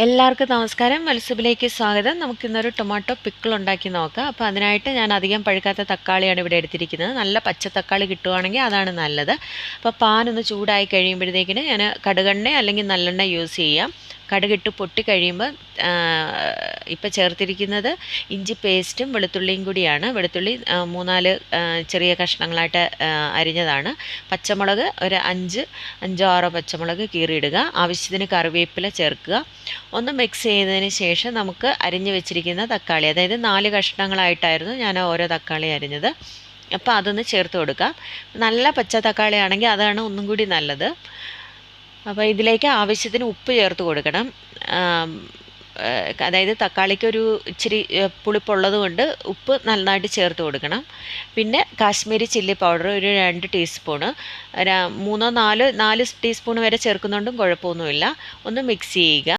എല്ലാവർക്കും നമസ്കാരം. മത്സ്യബിലേക്ക് സ്വാഗതം. നമുക്കിന്നൊരു ടൊമാറ്റോ പിക്കിൾ ഉണ്ടാക്കി നോക്കാം. അപ്പോൾ അതിനായിട്ട് ഞാൻ അധികം പഴുക്കാത്ത തക്കാളിയാണ് ഇവിടെ എടുത്തിരിക്കുന്നത്. നല്ല പച്ച തക്കാളി കിട്ടുവാണെങ്കിൽ അതാണ് നല്ലത്. അപ്പോൾ പാൻ ഒന്ന് ചൂടായി കഴിയുമ്പോഴത്തേക്കിന് ഞാൻ കടുകെണ്ണ അല്ലെങ്കിൽ നല്ലെണ്ണ യൂസ് ചെയ്യാം. കടുകിട്ട് പൊട്ടി കഴിയുമ്പോൾ ഇപ്പോൾ ചേർത്തിരിക്കുന്നത് ഇഞ്ചി പേസ്റ്റും വെളുത്തുള്ളിയും കൂടിയാണ്. വെളുത്തുള്ളി 3-4 ചെറിയ കഷ്ണങ്ങളായിട്ട് അരിഞ്ഞതാണ്. പച്ചമുളക് ഒരു 5-6 പച്ചമുളക് കീറിയിടുക. ആവശ്യത്തിന് കറിവേപ്പില ചേർക്കുക. ഒന്ന് മിക്സ് ചെയ്തതിന് ശേഷം നമുക്ക് അരിഞ്ഞു വെച്ചിരിക്കുന്ന തക്കാളി, അതായത് 4 കഷ്ണങ്ങളായിട്ടായിരുന്നു ഞാൻ ഓരോ തക്കാളി അരിഞ്ഞത്. അപ്പോൾ അതൊന്ന് ചേർത്ത് കൊടുക്കാം. നല്ല പച്ച തക്കാളി ആണെങ്കിൽ അതാണ് ഒന്നും കൂടി നല്ലത്. അപ്പോൾ ഇതിലേക്ക് ആവശ്യത്തിന് ഉപ്പ് ചേർത്ത് കൊടുക്കണം. അതായത് തക്കാളിക്കൊരു ഇച്ചിരി പുളിപ്പുള്ളത് കൊണ്ട് ഉപ്പ് നന്നായിട്ട് ചേർത്ത് കൊടുക്കണം. പിന്നെ കാശ്മീരി ചില്ലി പൗഡർ ഒരു 2 ടീസ്പൂണ്, 3-4 ടീസ്പൂൺ വരെ ചേർക്കുന്നതുകൊണ്ടും കുഴപ്പമൊന്നുമില്ല. ഒന്ന് മിക്സ് ചെയ്യുക.